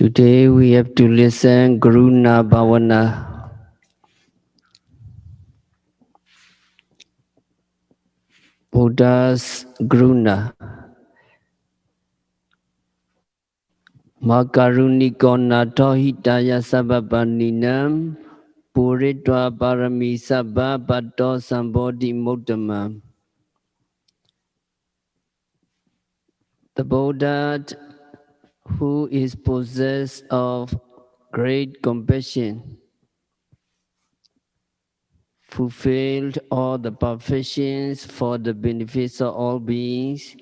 Today we have to listen Karuna Bhavana. Buddha's Karuna. Makarunikona tohitaya sababaninam puritva parami sabba bhatto sambodhi muddamam. The Buddha who is possessed of great compassion fulfilled all the perfections for the benefit of all beings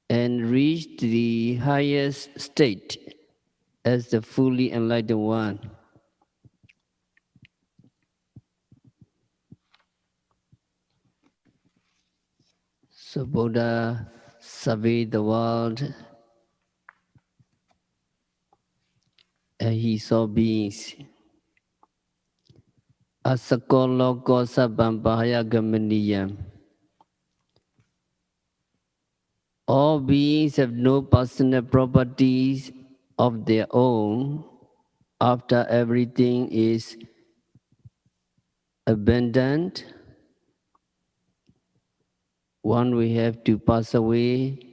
and reached the highest state as the fully enlightened one. So Buddha surveyed the world and he saw beings. Asakoloko sabbambahaya gamaniyam. All beings have no personal properties of their own after everything is abandoned. One will have to pass away.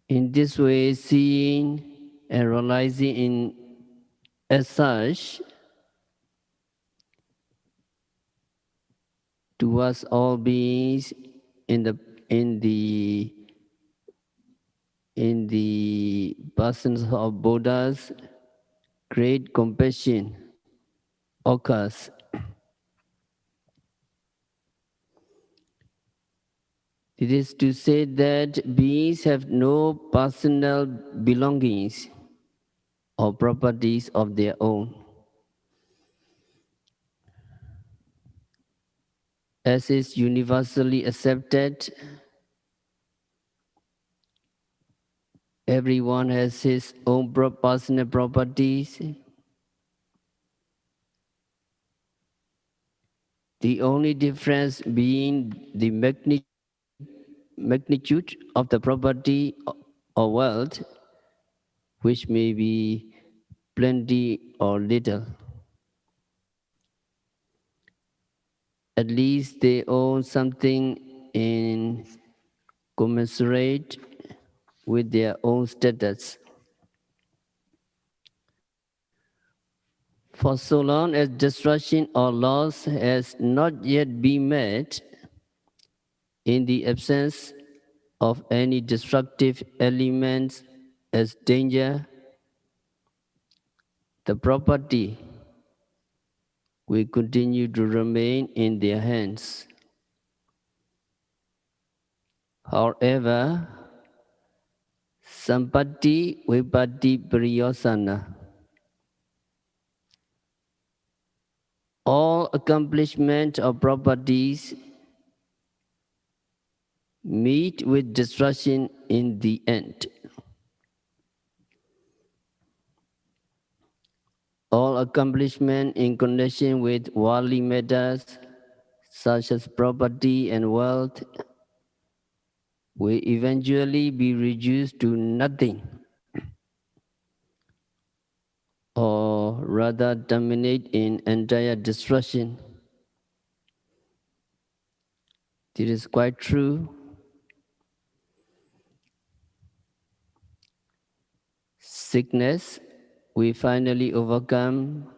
In this way, seeing and realizing in as such towards all beings in the in the in the persons of Buddhas, great compassion occurs. It is to say that beings have no personal belongings or properties of their own. As is universally accepted, everyone has his own personal properties. The only difference being the magnitude of the property or wealth, which may be plenty or little. At least they own something in commensurate with their own status. For so long as destruction or loss has not yet been met, in the absence of any destructive elements as danger, the property will continue to remain in their hands. However, sampatti vipatti pariyosana, all accomplishment of properties meet with destruction in the end. All accomplishment in connection with worldly matters, such as property and wealth, will eventually be reduced to nothing, or rather terminate in entire destruction. This is quite true. Sickness, we finally overcome.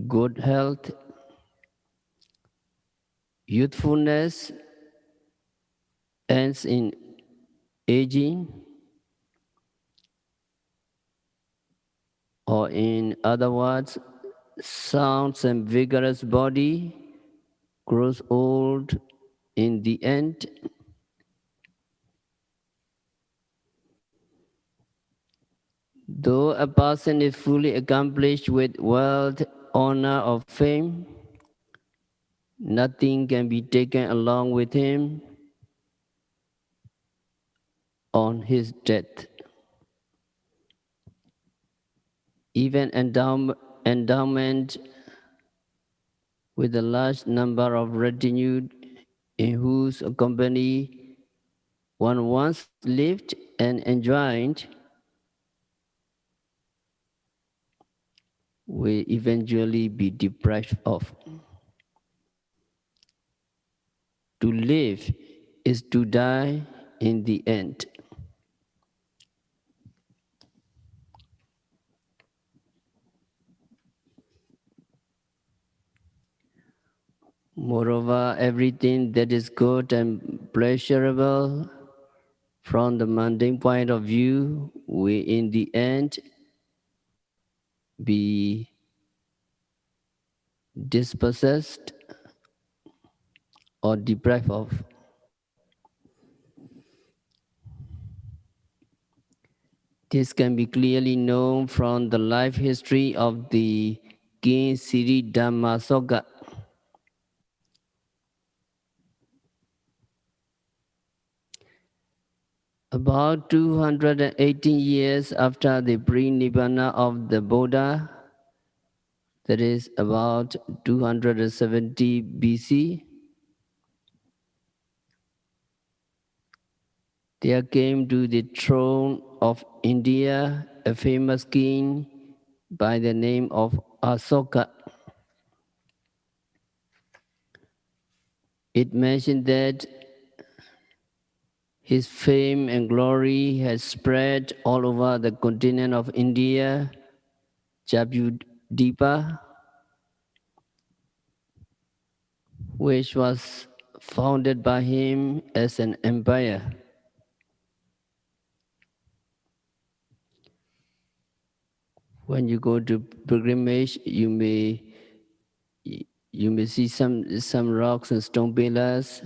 Good health, youthfulness ends in aging, or in other words, sound and vigorous body grows old in the end. Though a person is fully accomplished with wealth, honor, or fame, nothing can be taken along with him on his death. Even endowment with a large number of retinue in whose company one once lived and enjoyed will eventually be deprived of. To live is to die in the end. Moreover, everything that is good and pleasurable from the mundane point of view will in the end be dispossessed or deprived of. This can be clearly known from the life history of the King Sri Dhammasoka. About 218 years after the pre-nibbana of the Buddha, that is about 270 BC, there came to the throne of India a famous king by the name of Asoka. It mentioned that his fame and glory has spread all over the continent of India, Jambudvipa, which was founded by him as an empire. When you go to pilgrimage, you may see some rocks and stone pillars.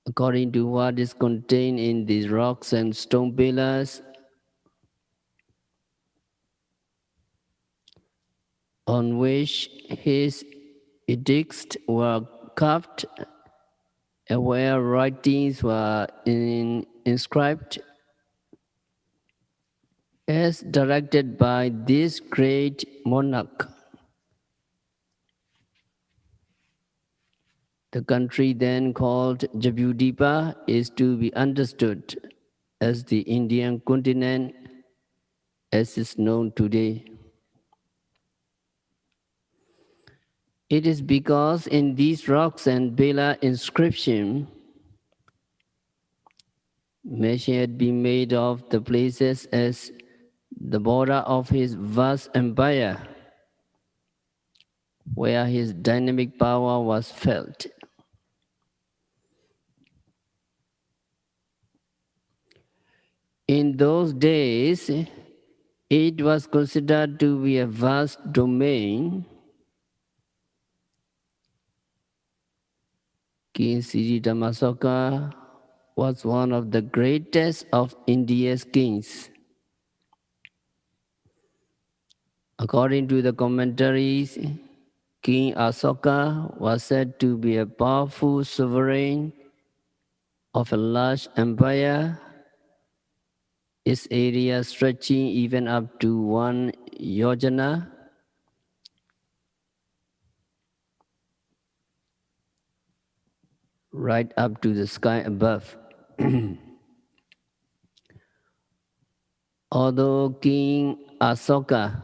According to what is contained in these rocks and stone pillars, on which his edicts were carved and where writings were inscribed as directed by this great monarch. The country then called Jambudvipa is to be understood as the Indian continent as is known today. It is because in these rocks and Bela inscription, mention had been made of the places as the border of his vast empire, where his dynamic power was felt. In those days, it was considered to be a vast domain. King Sri Dhammasoka was one of the greatest of India's kings. According to the commentaries, King Asoka was said to be a powerful sovereign of a large empire, its area stretching even up to 1 yojana, right up to the sky above. Although King Asoka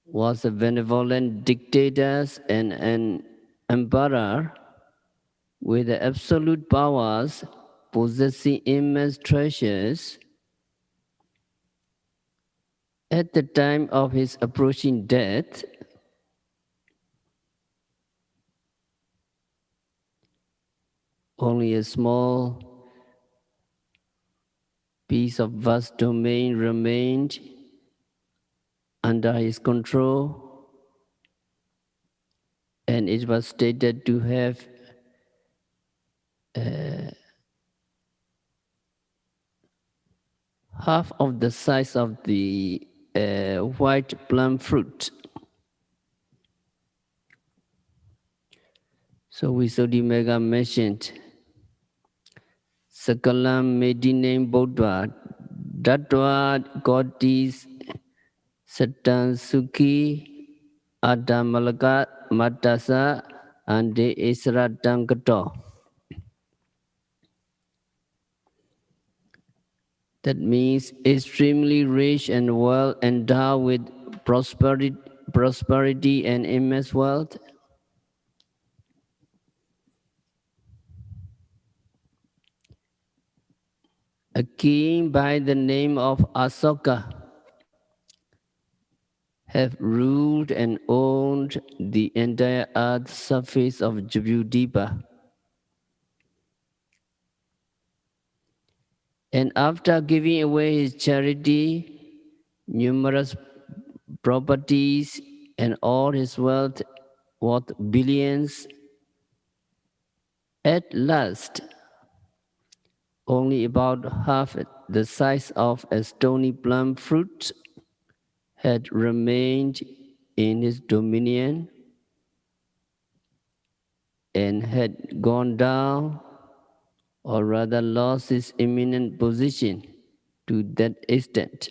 was a benevolent dictator and an emperor with absolute powers, possessing immense treasures, at the time of his approaching death, only a small piece of vast domain remained under his control, and it was stated to have half of the size of the white plum fruit. So Visuddhimagga mentioned, Sakalam Medine Bodhva Dattva Godis Satan Sukhi Adamalaka Matasa Ande Esra Dangato. That means extremely rich and well endowed with prosperity and immense wealth. A king by the name of Asoka have ruled and owned the entire earth's surface of Jabudvipa. And after giving away his charity, numerous properties, and all his wealth worth billions, at last, only about half the size of a stony plum fruit had remained in his dominion and had gone down, or rather lost his eminent position to that extent.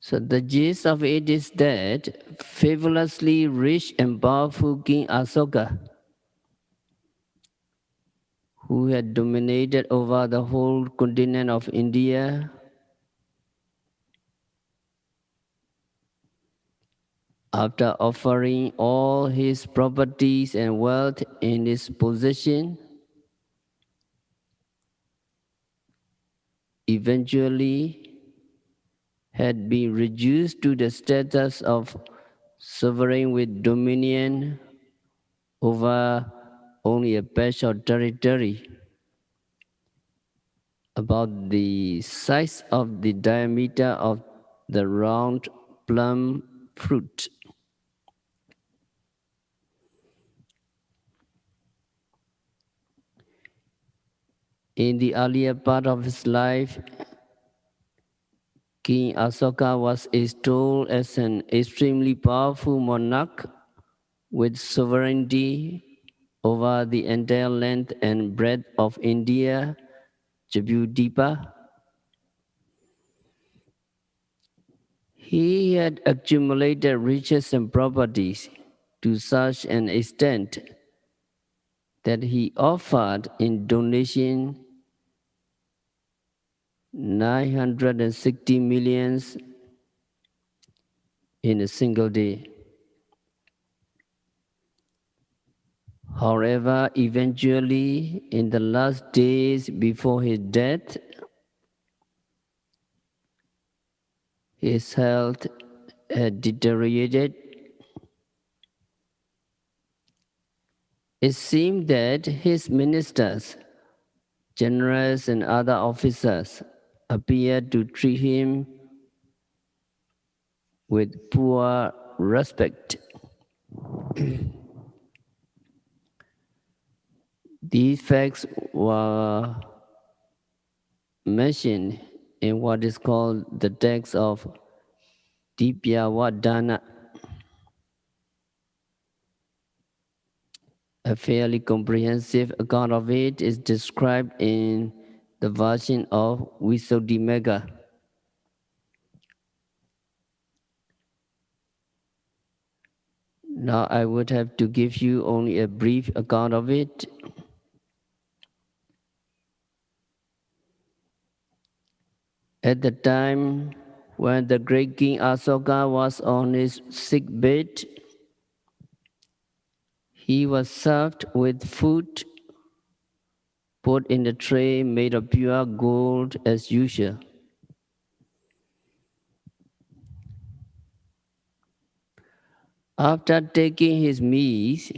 So the gist of it is that fabulously rich and powerful King Asoka, who had dominated over the whole continent of India, after offering all his properties and wealth in his possession, eventually had been reduced to the status of sovereign with dominion over only a patch of territory about the size of the diameter of the round plum fruit. In the earlier part of his life, King Asoka was extolled as an extremely powerful monarch with sovereignty over the entire length and breadth of India, Jabudvipa. He had accumulated riches and properties to such an extent that he offered in donation 960 millions in a single day. However, eventually, in the last days before his death, his health had deteriorated. It seemed that his ministers, generals, and other officers appeared to treat him with poor respect. These facts were mentioned in what is called the text of Dipyavadana. A fairly comprehensive account of it is described in the version of Visuddhimagga. Now I would have to give you only a brief account of it. At the time when the great King Asoka was on his sick bed, he was served with food put in a tray made of pure gold as usual. After taking his meals,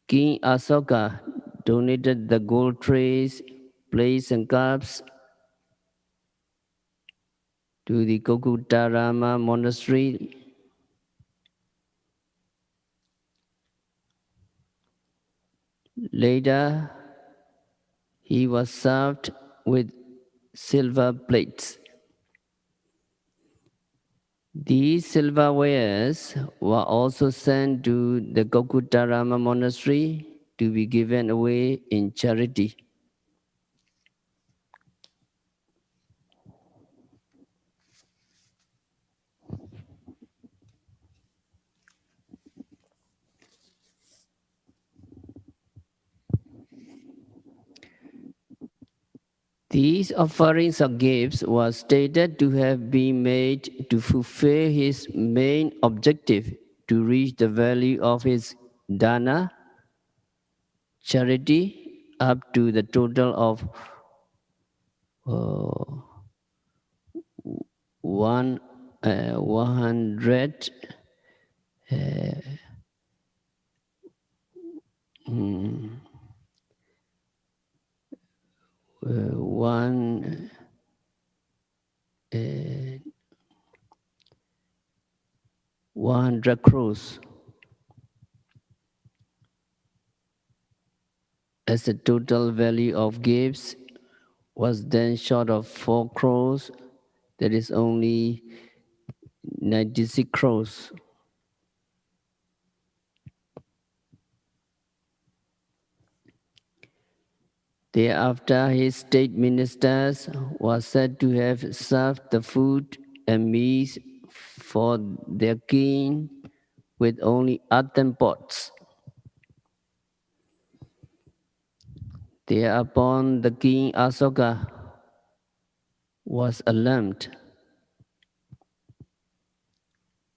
King Asoka donated the gold trays, plates, and cups to the Kokutarama monastery. Later, he was served with silver plates. These silverwares were also sent to the Kokutarama monastery to be given away in charity. These offerings or gifts were stated to have been made to fulfill his main objective, to reach the value of his dana, charity, up to the total of uh, 100 one 100 crores as the total value of gifts was then short of 4 crores, that is only 96 crores. Thereafter, his state ministers were said to have served the food and meats for their king with only earthen pots. Thereupon, the king Asoka was alarmed,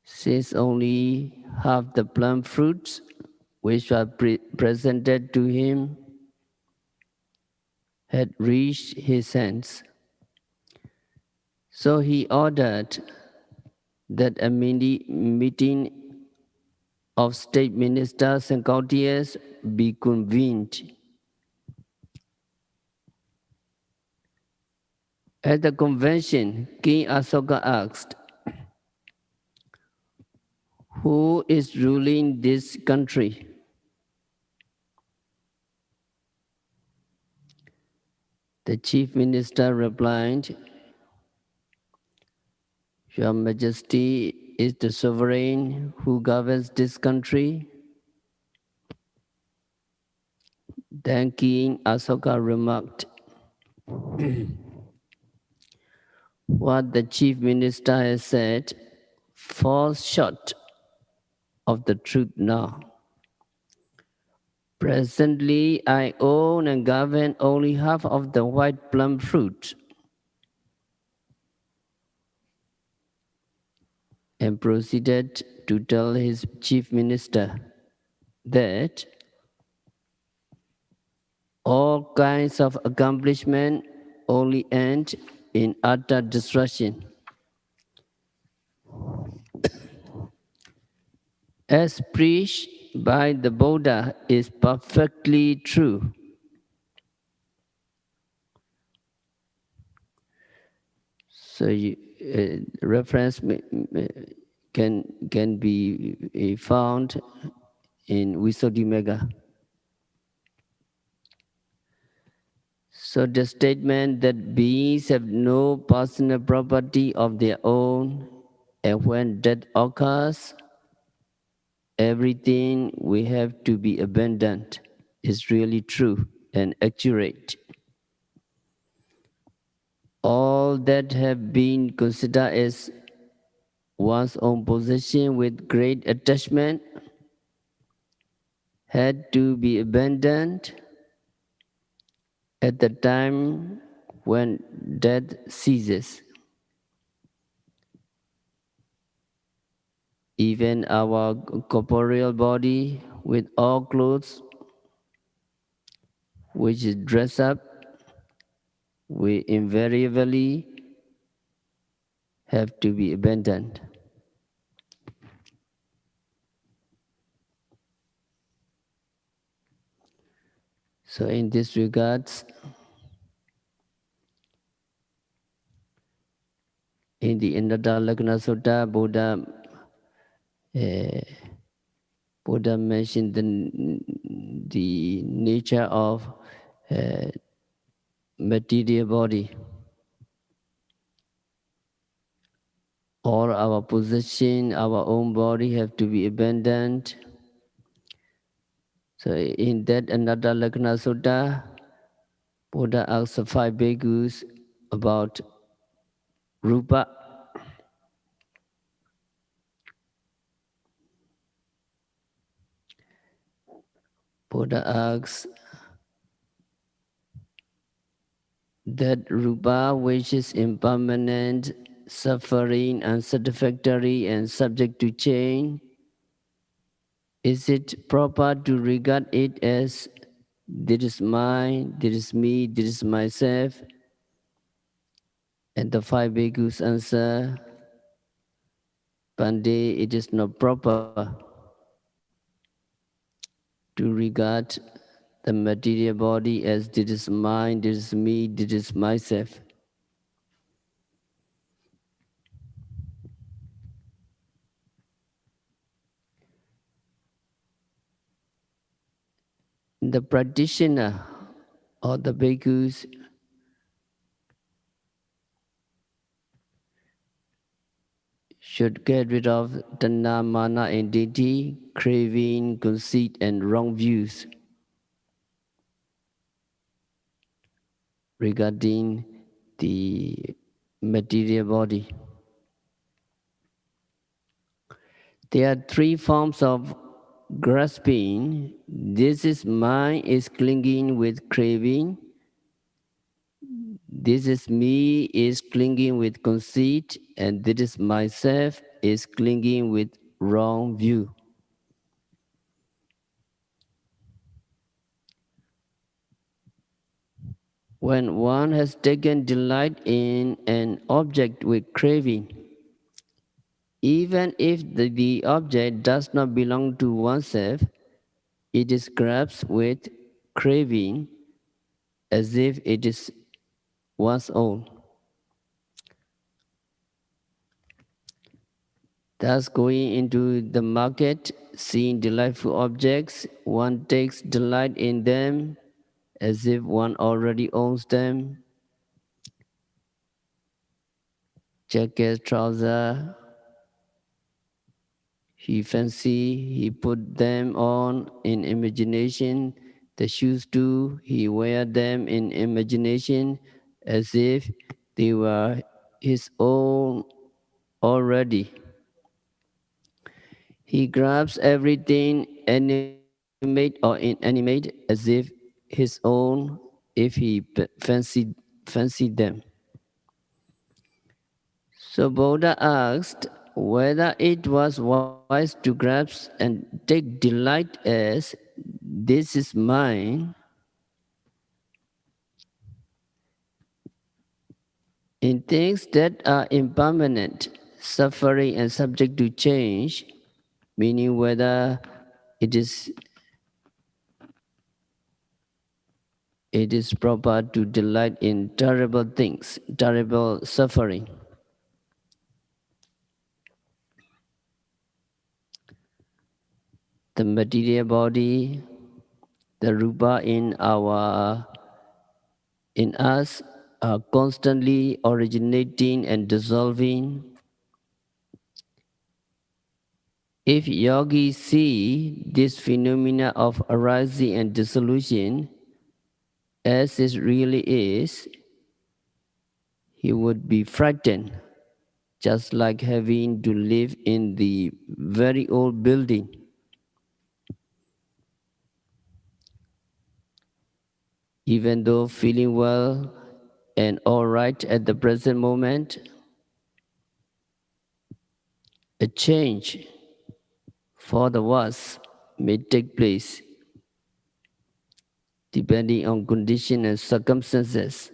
since only half the plum fruits which were presented to him had reached his hands. So he ordered that a meeting of state ministers and courtiers be convened. At the convention, King Asoka asked, "Who is ruling this country?" The chief minister replied, "Your Majesty is the sovereign who governs this country." Then King Asoka remarked, "What the chief minister has said falls short of the truth now. Presently, I own and govern only half of the white plum fruit." And proceeded to tell his chief minister that all kinds of accomplishment only end in utter destruction. As preached by the Buddha is perfectly true. So reference can be found in Visuddhimagga. So the statement that beings have no personal property of their own, and when death occurs, everything we have to be abandoned, is really true and accurate. All that have been considered as one's own possession with great attachment had to be abandoned at the time when death ceases. Even our corporeal body with all clothes which is dressed up, we invariably have to be abandoned. So in this regards, in the Indadalakana Sutta, Buddha mentioned the nature of material body. All our possession, our own body have to be abandoned. So in that Indadalakana Sutta, Buddha asked the 5 bhikkhus about rupa. Buddha asks, That rupa, which is impermanent, suffering, unsatisfactory, and subject to change, is it proper to regard it as this is mine, this is me, this is myself? And the five bhikkhus answer, Pandey, it is not proper to regard the material body as this is mine, this is me, this is myself. The practitioner or the bhikkhus should get rid of tanna, mana, and ditthi, craving, conceit, and wrong views regarding the material body. There are three forms of grasping. This is mine is clinging with craving. This is me is clinging with conceit, and this is myself is clinging with wrong view. When one has taken delight in an object with craving, even if the object does not belong to oneself, it is grasped with craving as if it is one's own. Thus, going into the market, seeing delightful objects, one takes delight in them as if one already owns them. Jacket, trouser, he put them on in imagination. The shoes too, he wear them in imagination as if they were his own already. He grabs everything animate or inanimate as if his own if he fancied them. So Buddha asked whether it was wise to grasp and take delight as this is mine in things that are impermanent, suffering and subject to change, meaning whether it is it is proper to delight in terrible things, terrible suffering. The material body, the rupa in us are constantly originating and dissolving. If yogis see this phenomena of arising and dissolution as it really is, he would be frightened, just like having to live in the very old building. Even though feeling well and all right at the present moment, a change for the worse may take place depending on condition and circumstances.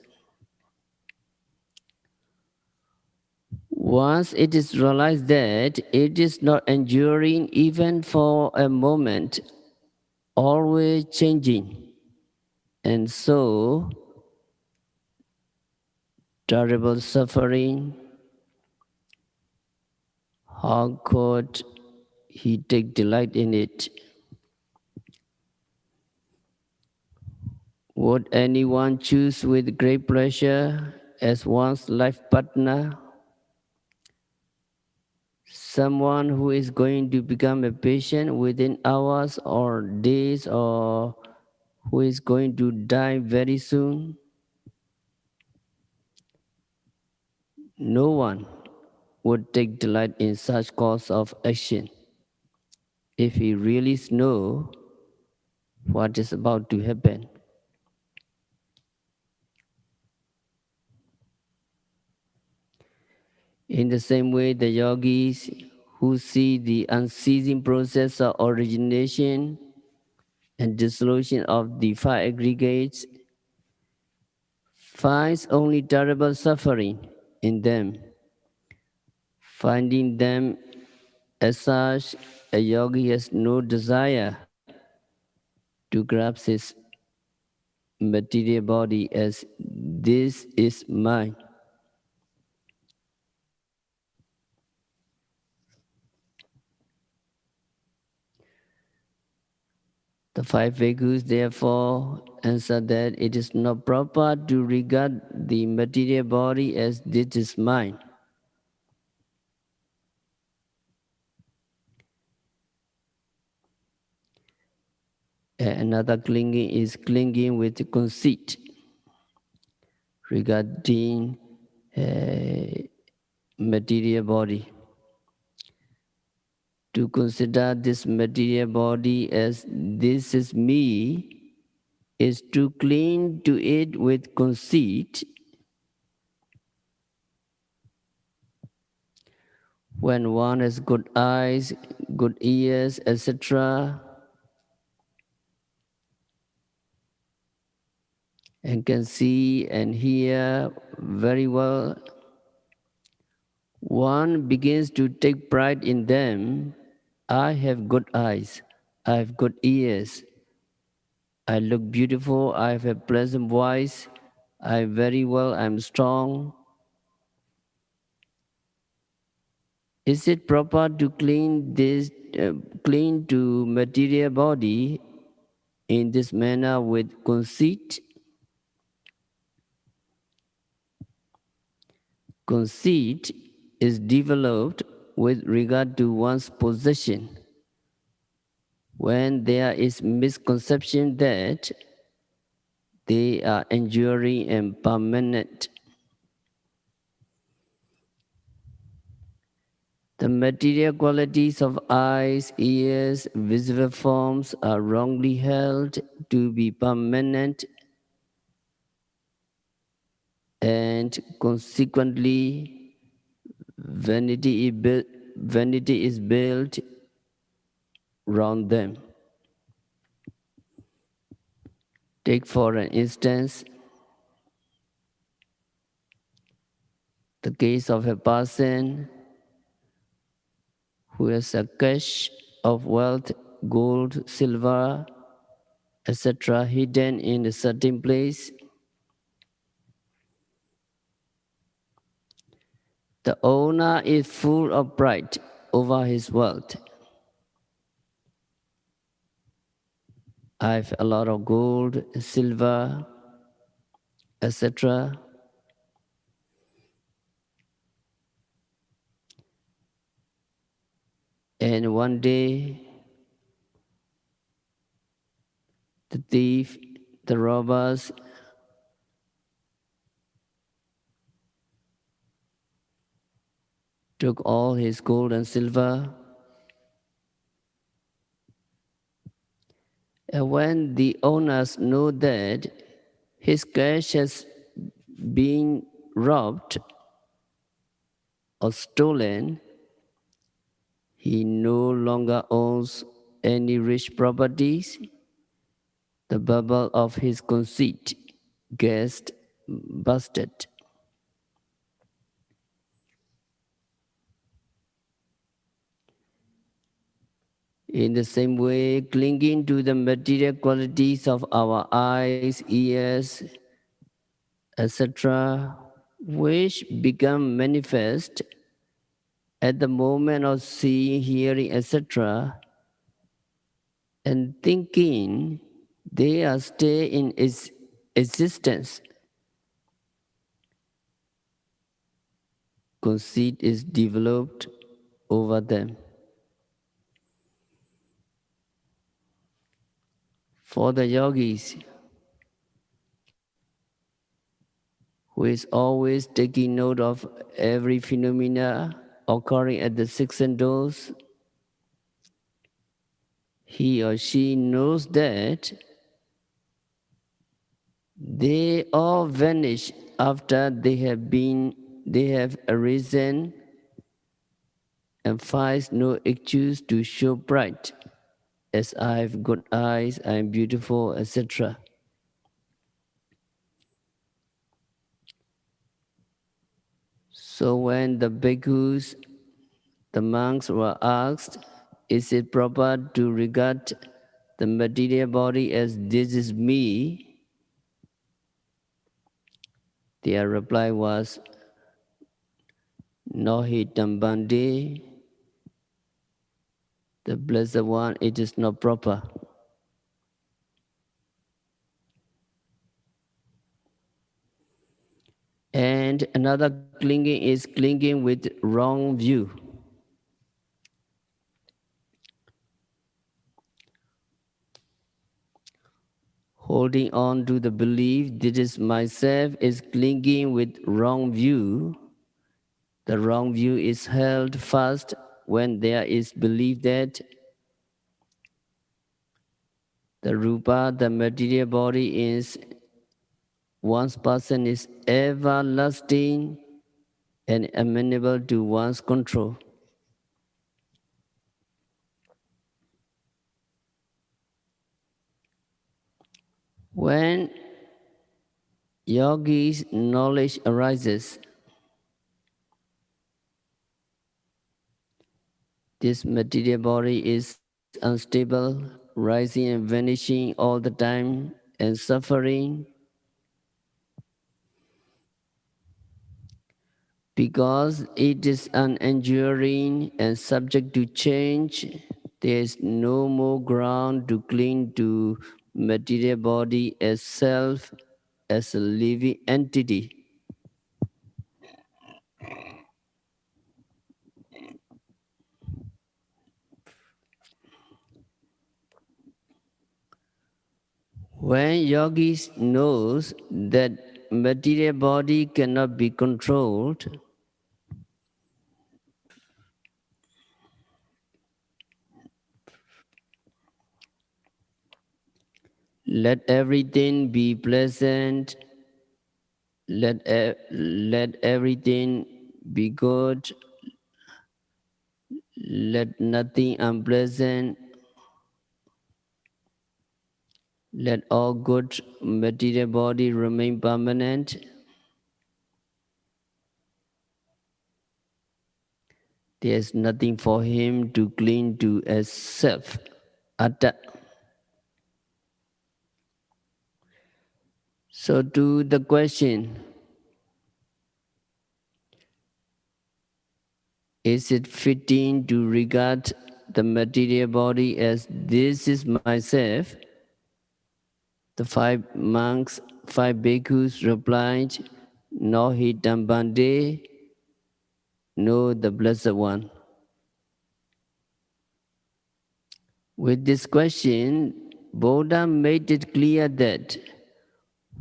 Once it is realized that it is not enduring even for a moment, always changing, and so terrible suffering, how could he take delight in it? Would anyone choose with great pleasure as one's life partner someone who is going to become a patient within hours or days or who is going to die very soon? No one would take delight in such course of action if he really knows what is about to happen. In the same way, the yogis who see the unceasing process of origination and dissolution of the five aggregates finds only terrible suffering in them. Finding them as such, a yogi has no desire to grasp his material body as this is mine. The five bhikkhus therefore answer that it is not proper to regard the material body as this is mine. Another clinging is clinging with conceit regarding material body. To consider this material body as this is me is to cling to it with conceit. When one has good eyes, good ears, etc., and can see and hear very well, one begins to take pride in them. I have good eyes, I have good ears, I look beautiful, I have a pleasant voice, I'm very well, I'm strong. Is it proper to cling to material body in this manner with conceit? Conceit is developed with regard to one's possession when there is misconception that they are enduring and permanent. The material qualities of eyes, ears, visible forms are wrongly held to be permanent, and consequently vanity is built round them. Take for an instance the case of a person who has a cache of wealth, gold, silver, etc., hidden in a certain place. The owner is full of pride over his wealth. I have a lot of gold, silver, etc. And one day, the thief, the robbers, took all his gold and silver. And when the owners know that his cash has been robbed or stolen, he no longer owns any rich properties. The bubble of his conceit gets busted. In the same way, clinging to the material qualities of our eyes, ears, etc., which become manifest at the moment of seeing, hearing, etc., and thinking they are stay in its existence. Conceit is developed over them. For the yogis, who is always taking note of every phenomena occurring at the six senses, he or she knows that they all vanish after they have arisen and finds no excuse to show pride, as I have good eyes, I am beautiful, etc. So when the bhikkhus, the monks, were asked, is it proper to regard the material body as this is me? Their reply was, no hitambandi, the Blessed One, it is not proper. And another clinging is clinging with wrong view. Holding on to the belief this is myself is clinging with wrong view. The wrong view is held fast when there is belief that the rupa, the material body, is one's person is everlasting and amenable to one's control. When yogi's knowledge arises, this material body is unstable, rising and vanishing all the time, and suffering because it is unenduring and subject to change. There is no more ground to cling to material body as self, as a living entity. When yogis knows that material body cannot be controlled, let everything be pleasant, let everything be good, let nothing unpleasant, let all good material body remain permanent. There is nothing for him to cling to as self, atta. So to the question, is it fitting to regard the material body as this is myself? The five monks, five bhikkhus replied, no hitambande, no the Blessed One. With this question, Buddha made it clear that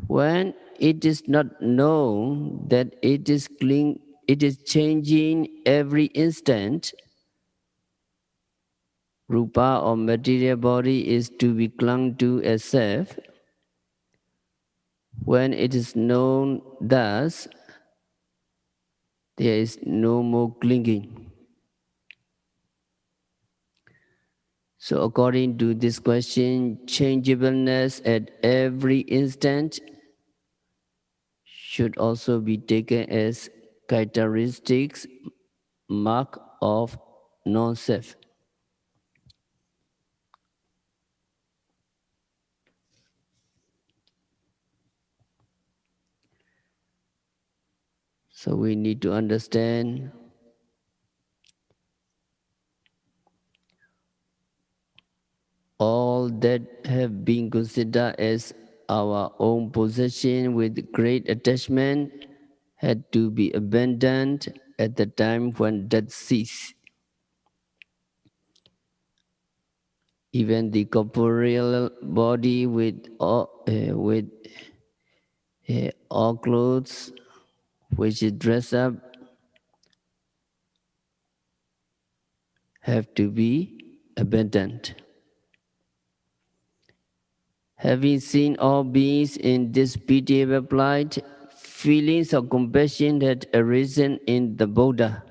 when it is not known that it is changing every instant, rupa or material body is to be clung to as self. When it is known thus, there is no more clinging. So according to this question, changeableness at every instant should also be taken as characteristics, mark of non-self. So we need to understand all that have been considered as our own possession with great attachment had to be abandoned at the time when death ceased. Even the corporeal body with all clothes which is dressed up have to be abandoned. Having seen all beings in this pitiable plight, feelings of compassion had arisen in the Buddha.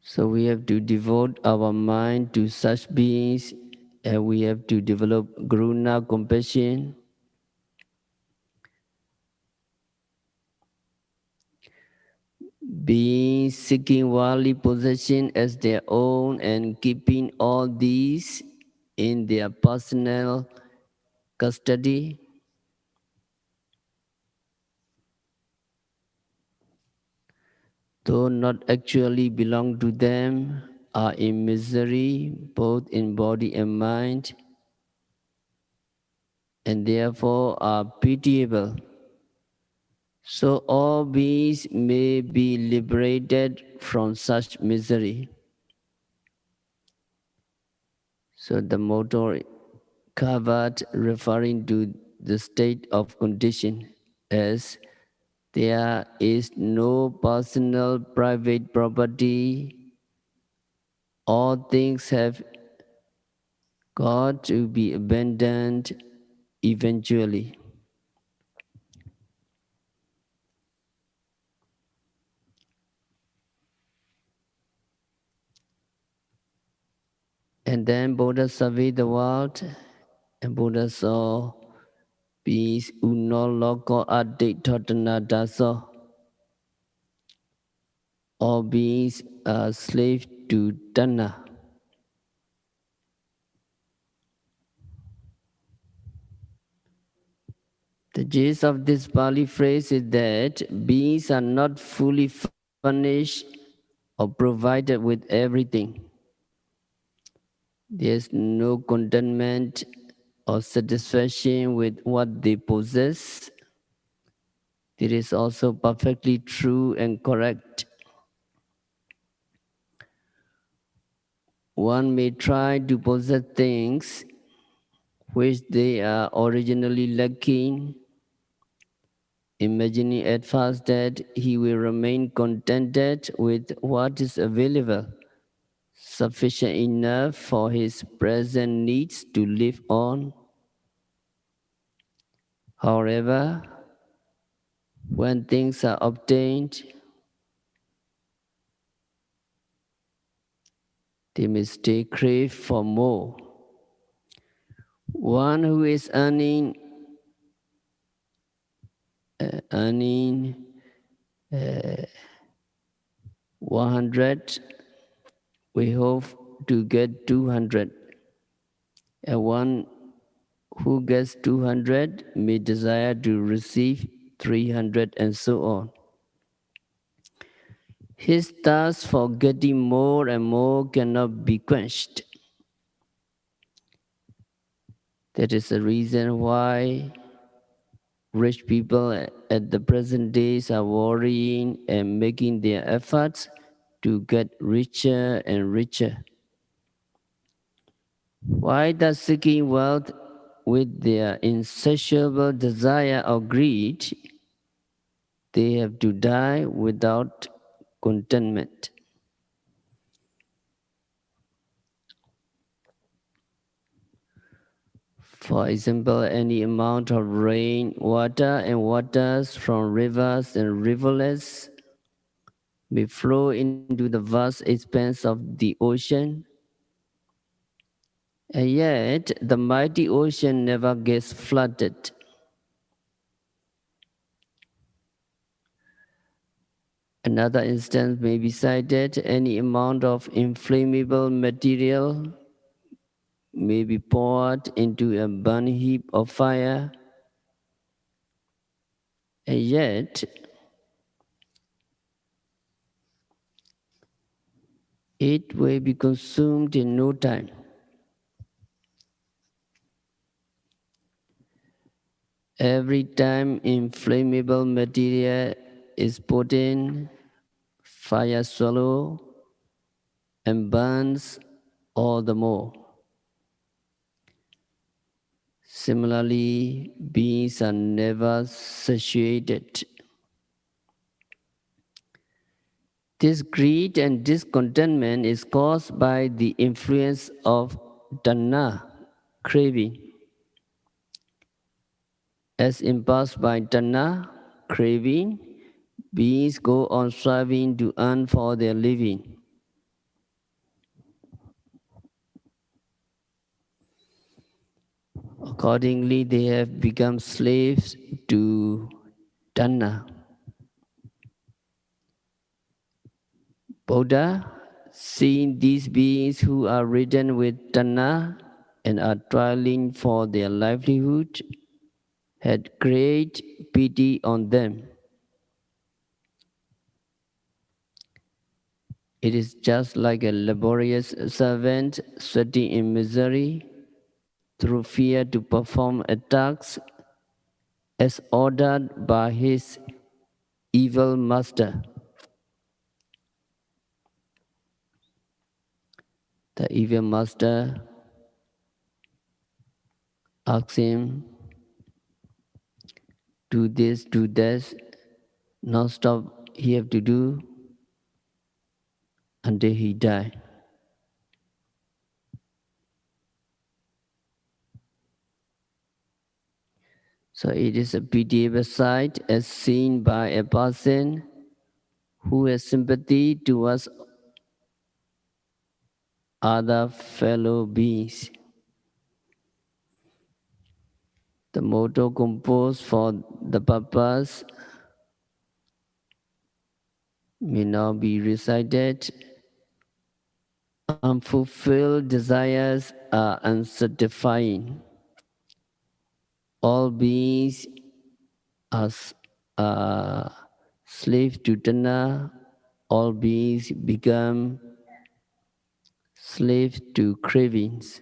So we have to devote our mind to such beings, and we have to develop Karuna, compassion. Beings seeking worldly possession as their own and keeping all these in their personal custody, though not actually belong to them, are in misery both in body and mind, and therefore are pitiable. So all beings may be liberated from such misery. So the motto covered referring to the state of condition as there is no personal private property. All things have got to be abandoned eventually. And then Buddha surveyed the world, and Buddha saw beings uno loco addict totana daso. All beings are slaves to Dana. The gist of this Pali phrase is that beings are not fully furnished or provided with everything. There's no contentment or satisfaction with what they possess. It is also perfectly true and correct. One may try to possess things which they are originally lacking, imagining at first that he will remain contented with what is available, sufficient enough for his present needs to live on. However, when things are obtained, they may still crave for more. One who is earning 100, we hope to get 200. And one who gets 200 may desire to receive 300 and so on. His thirst for getting more and more cannot be quenched. That is the reason why rich people at the present days are worrying and making their efforts to get richer and richer. Why does seeking wealth with their insatiable desire or greed, they have to die without contentment? For example, any amount of rain, water, and waters from rivers and rivulets may flow into the vast expanse of the ocean, and yet the mighty ocean never gets flooded. Another instance may be cited: any amount of inflammable material may be poured into a burning heap of fire, and yet it will be consumed in no time. Every time inflammable material is put in, fire swallows and burns all the more. Similarly, beings are never satiated. This greed and discontentment is caused by the influence of tanha, craving. As impulsed by tanha, craving, beings go on striving to earn for their living. Accordingly, they have become slaves to Tanna. Buddha, seeing these beings who are ridden with Tanna and are toiling for their livelihood, had great pity on them. It is just like a laborious servant sweating in misery through fear to perform a task as ordered by his evil master. The evil master asks him, do this, do that, non-stop he have to do until he die. So it is a pitiable sight as seen by a person who has sympathy towards other fellow beings. The motto composed for the purpose may now be recited. Unfulfilled desires are unsatisfying. All beings are, are slaves to Tanna. All beings become slaves to cravings.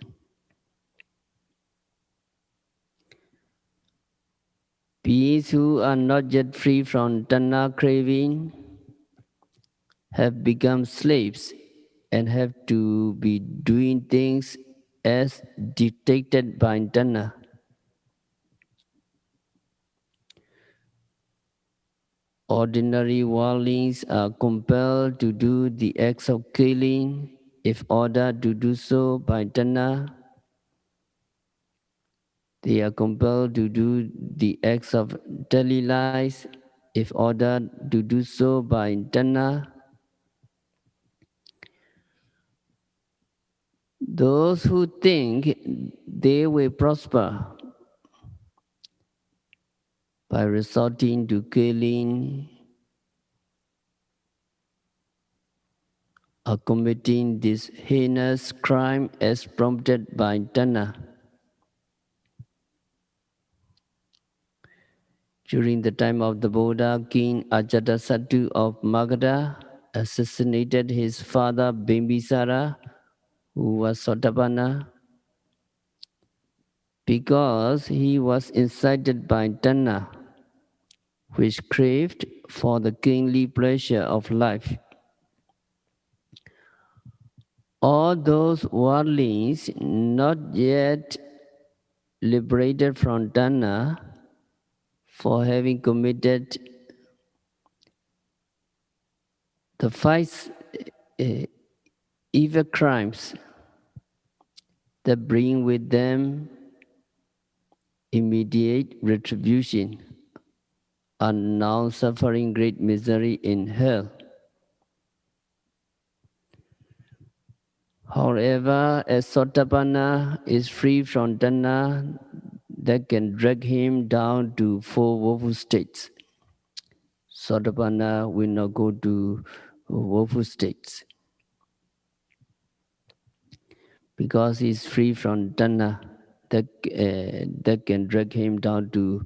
Beings who are not yet free from Tanna craving have become slaves and have to be doing things as dictated by Tanna. Ordinary worldlings are compelled to do the acts of killing if ordered to do so by Tanna. They are compelled to do the acts of daily life if ordered to do so by Tanna. Those who think they will prosper by resorting to killing are committing this heinous crime as prompted by Tanna. During the time of the Buddha, King Ajatasattu of Magadha assassinated his father Bimbisara, who was Sotapanna, because he was incited by Tanna, which craved for the kingly pleasure of life. All those worldlings not yet liberated from Tanna for having committed the five evil crimes that bring with them immediate retribution are now suffering great misery in hell. However, as Sotapanna is free from Tanna that can drag him down to four woeful states, Sotapanna will not go to woeful states because he is free from Tanna that can drag him down to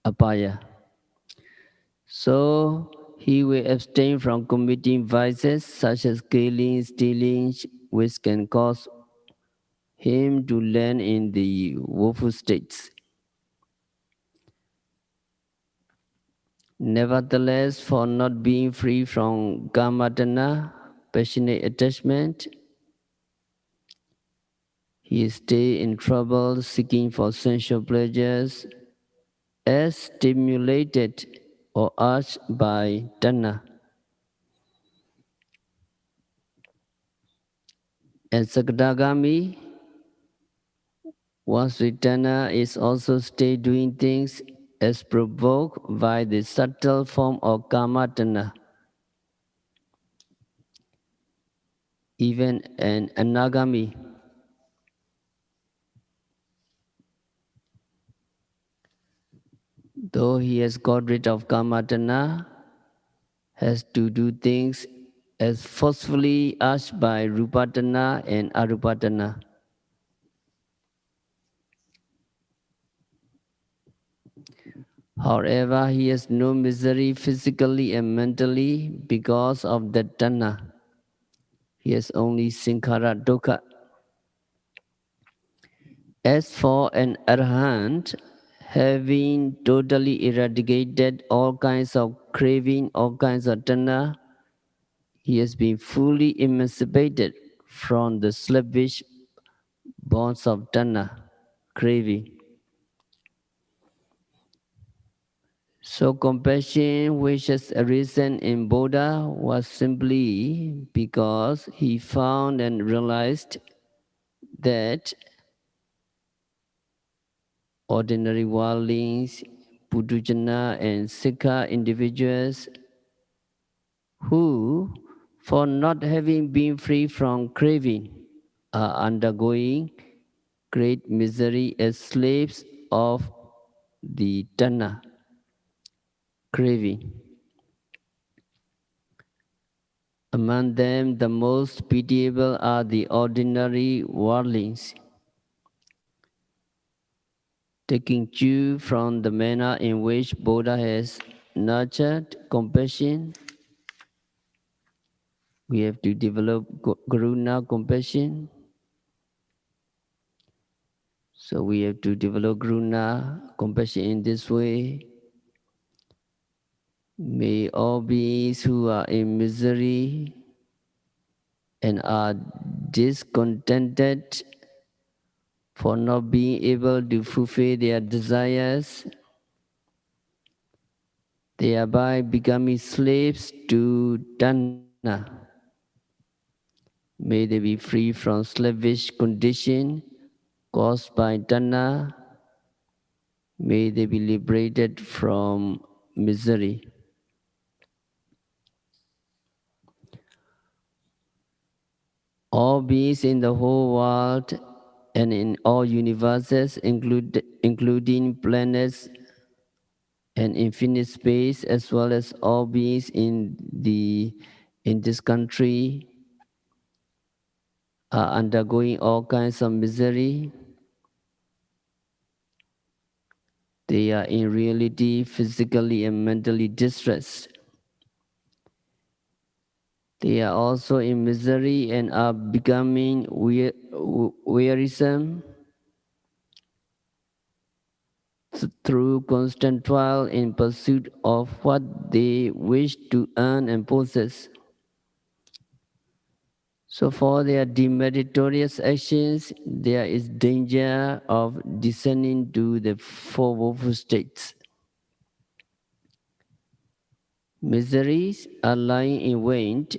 Apaya. So he will abstain from committing vices such as killing, stealing, which can cause him to land in the woeful states. Nevertheless, for not being free from kamatana, passionate attachment, he stays in trouble seeking for sensual pleasures as stimulated or urged by tanna. And Sakadagami, once with tanna, is also stay doing things as provoked by the subtle form of kamatana. Even an anagami though he has got rid of Kamatana, has to do things as forcefully urged by Rupatana and Arupatana. However, he has no misery physically and mentally because of that Tana. He has only Sinkhara Dukkha. As for an Arahant, having totally eradicated all kinds of craving, all kinds of Tana, he has been fully emancipated from the slavish bonds of Tana, craving. So compassion which has arisen in Buddha was simply because he found and realized that ordinary wildlings, Pudujana and Sikha individuals who, for not having been free from craving, are undergoing great misery as slaves of the Tana, craving. Among them, the most pitiable are the ordinary worldlings, taking cue from the manner in which Buddha has nurtured compassion. We have to develop Karuna compassion. So we have to develop Karuna compassion in this way. May all beings who are in misery and are discontented for not being able to fulfill their desires, thereby becoming slaves to Dana. May they be free from slavish condition caused by Dana. May they be liberated from misery. All beings in the whole world and in all universes, including planets and infinite space, as well as all beings in this country, are undergoing all kinds of misery. They are in reality physically and mentally distressed. They are also in misery and are becoming wearisome through constant toil in pursuit of what they wish to earn and possess. So for their demeritorious actions, there is danger of descending to the four woeful states. Miseries are lying in wait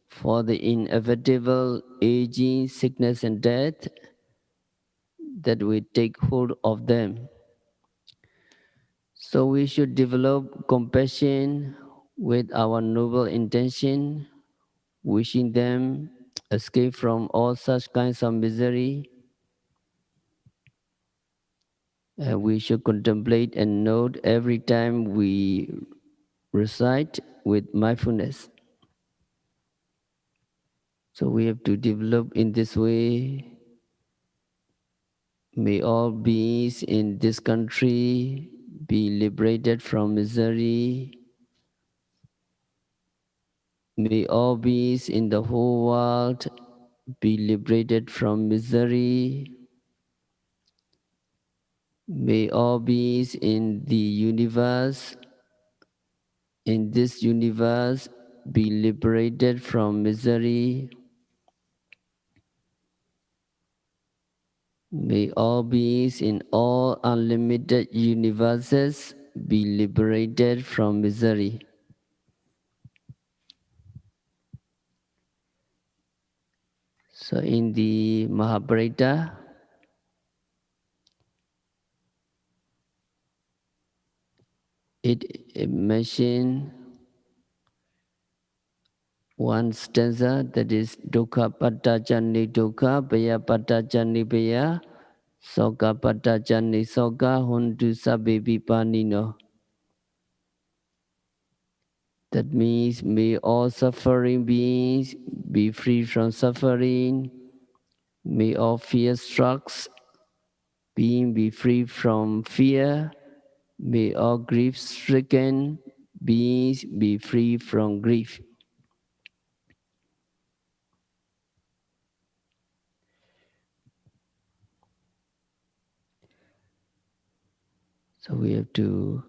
for the inevitable aging, sickness, and death that will take hold of them. So we should develop compassion with our noble intention, wishing them escape from all such kinds of misery. We should contemplate and note every time we recite with mindfulness. So we have to develop in this way. May all beings in this country be liberated from misery. May all beings in the whole world be liberated from misery. May all beings in the universe, in this universe, be liberated from misery. May all beings in all unlimited universes be liberated from misery. So in the Mahabharata, it mentioned one stanza that is Dukkha Pattajani Dukkha, Bhaya Pattajani Bhaya, Soka Pattajani Soka, Hundu Sabbe Vipanino. That means may all suffering beings be free from suffering. May all fear-struck beings be free from fear. May all grief-stricken beings be free from grief. So we have to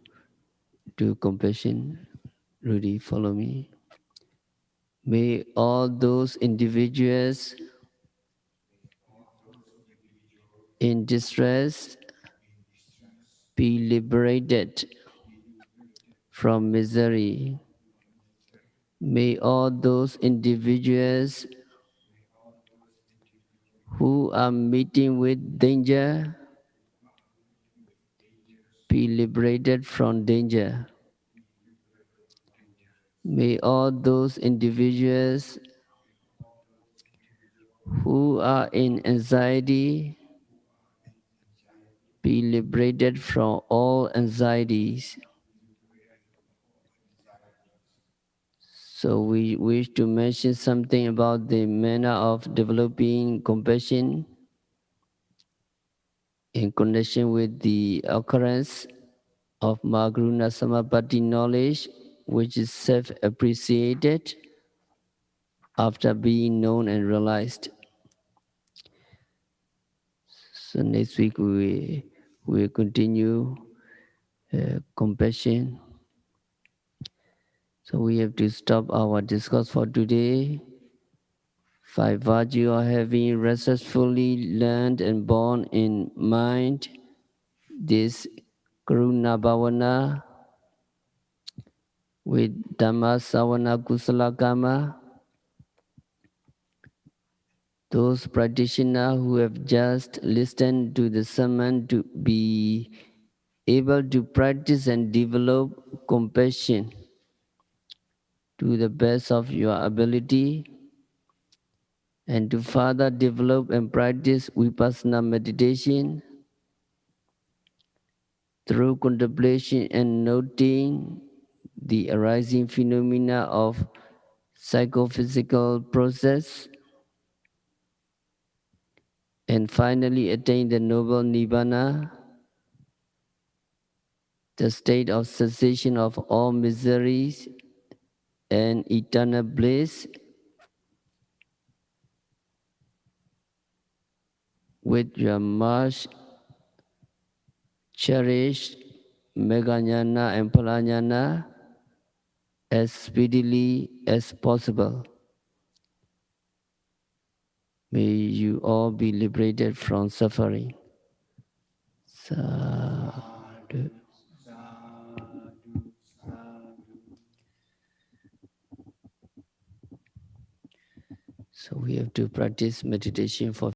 do compassion. Rudy, follow me. May all those individuals in distress be liberated from misery. May all those individuals who are meeting with danger be liberated from danger. May all those individuals who are in anxiety be liberated from all anxieties. So we wish to mention something about the manner of developing compassion in connection with the occurrence of Karuna Samapatti knowledge, which is self-appreciated after being known and realized. So next week we will continue compassion. So we have to stop our discourse for today. By virtue of having successfully learned and borne in mind this Karuna Bhavana with Dhamma Savana Kusala Kama, those practitioners who have just listened to the sermon to be able to practice and develop compassion to the best of your ability, and to further develop and practice vipassana meditation through contemplation and noting the arising phenomena of psychophysical process, and finally attain the noble nibbana, the state of cessation of all miseries and eternal bliss, with your much cherished Megajnana and Palajnana as speedily as possible. May you all be liberated from suffering. Sadhu. So we have to practice meditation for